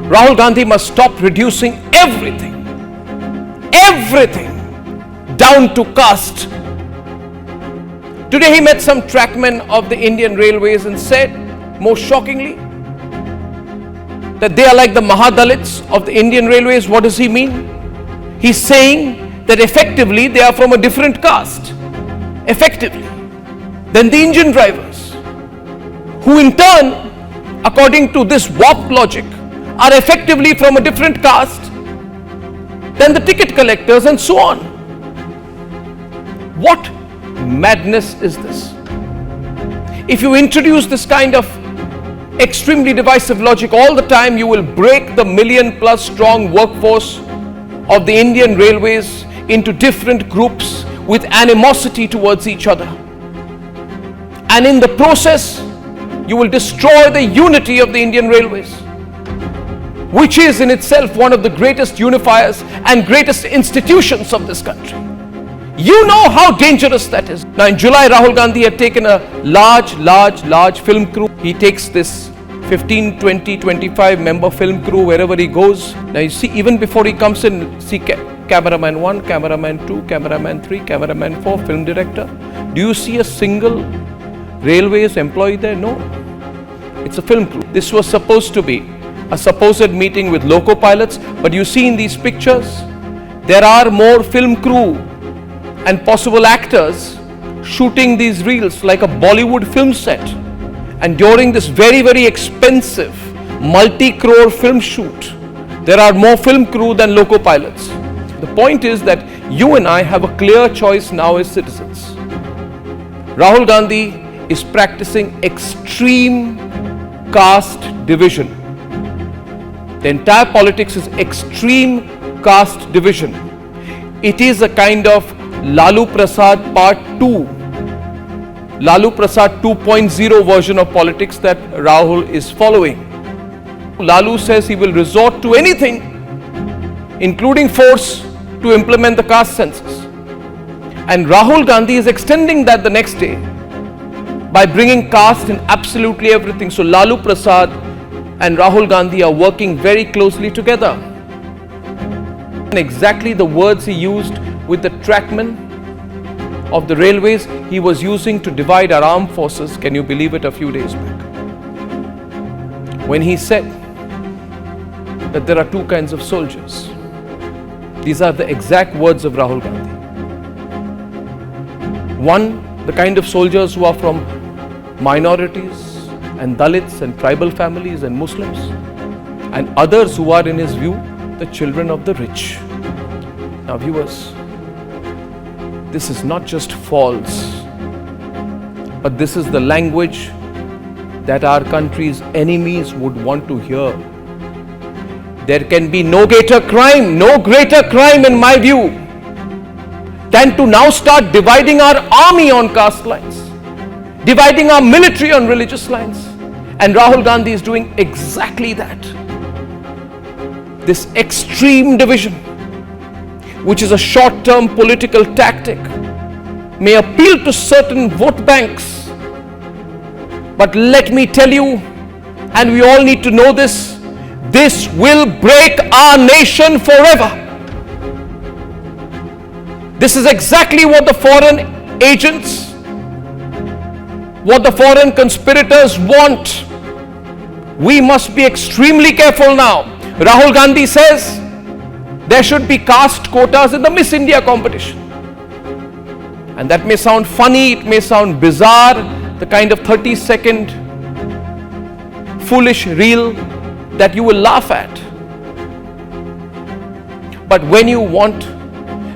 Rahul Gandhi must stop reducing everything down to caste. Today he met some trackmen of the Indian Railways and said, most shockingly, that they are like the Mahadalits of the Indian Railways. What does he mean? He's saying that effectively they are from a different caste, effectively, than the engine drivers, who in turn, according to this warped logic, are effectively from a different caste than the ticket collectors and so on. What madness is this? If you introduce this kind of extremely divisive logic all the time, you will break the million-plus strong workforce of the Indian Railways into different groups with animosity towards each other. And in the process, you will destroy the unity of the Indian Railways, which is in itself one of the greatest unifiers and greatest institutions of this country. You know how dangerous that is. Now in July, Rahul Gandhi had taken a large film crew. He takes this 15, 20, 25 member film crew wherever he goes. Now you see, even before he comes in, see cameraman 1, cameraman 2, cameraman 3, cameraman 4, film director. Do you see a single Railways employee there? No. It's a film crew. This was supposed to be a supposed meeting with loco pilots, but you see in these pictures, there are more film crew and possible actors shooting these reels like a Bollywood film set. And during this very expensive multi-crore film shoot, there are more film crew than loco pilots. The point is that you and I have a clear choice now as citizens. Rahul Gandhi is practicing extreme caste division. The entire politics is extreme caste division. It is a kind of Lalu Prasad Part 2, Lalu Prasad 2.0 version of politics that Rahul is following. Lalu says he will resort to anything, including force, to implement the caste census. And Rahul Gandhi is extending that the next day by bringing caste in absolutely everything. So Lalu Prasad and Rahul Gandhi are working very closely together. And exactly the words he used with the trackmen of the railways, he was using to divide our armed forces, can you believe it, a few days back. When he said that there are two kinds of soldiers. These are the exact words of Rahul Gandhi. One, the kind of soldiers who are from minorities and Dalits and tribal families and Muslims, and others who are, in his view, the children of the rich. Now viewers, this is not just false, but this is the language that our country's enemies would want to hear. There can be no greater crime in my view, than to now start dividing our army on caste lines, dividing our military on religious lines. And Rahul Gandhi is doing exactly that. This extreme division, which is a short-term political tactic, may appeal to certain vote banks. But let me tell you, and we all need to know this, this will break our nation forever. This is exactly what the foreign agents, what the foreign conspirators want. We must be extremely careful now. Rahul Gandhi says there should be caste quotas in the Miss India competition. And that may sound funny, it may sound bizarre, the kind of 30-second foolish reel that you will laugh at. But when you want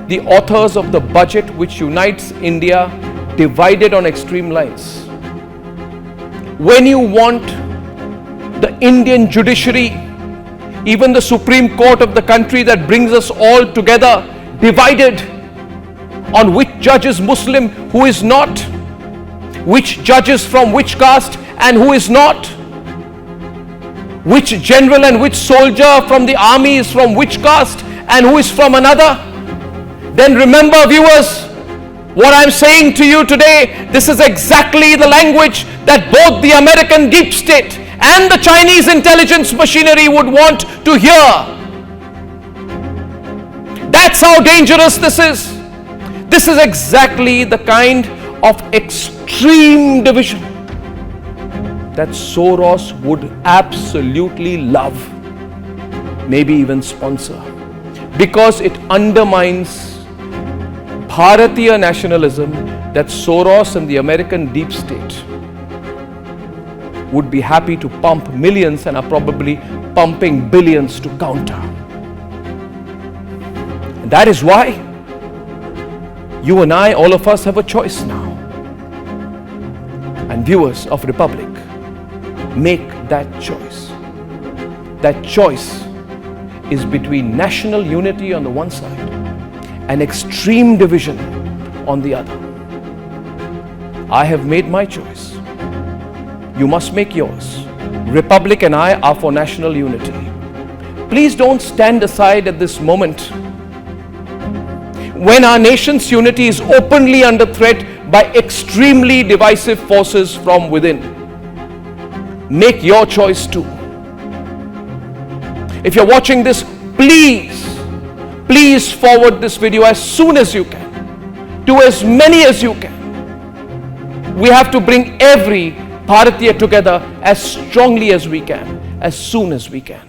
the authors of the budget which unites India divided on extreme lines, when you want the Indian judiciary, even the Supreme Court of the country that brings us all together, divided on which judge is Muslim, who is not, which judge is from which caste and who is not, which general and which soldier from the army is from which caste and who is from another, then remember, viewers, what I'm saying to you today, this is exactly the language that both the American deep state and the Chinese intelligence machinery would want to hear. That's how dangerous this is. This is exactly the kind of extreme division that Soros would absolutely love, maybe even sponsor, because it undermines Bharatiya nationalism that Soros and the American deep state would be happy to pump millions and are probably pumping billions to counter. And that is why you and I, all of us, have a choice now. And viewers of Republic, make that choice. That choice is between national unity on the one side and extreme division on the other. I have made my choice. You must make yours. Republic and I are for national unity. Please don't stand aside at this moment when our nation's unity is openly under threat by extremely divisive forces from within. Make your choice too. If you're watching this, please forward this video as soon as you can, to as many as you can. We have to bring every Bharatiya together as strongly as we can, as soon as we can.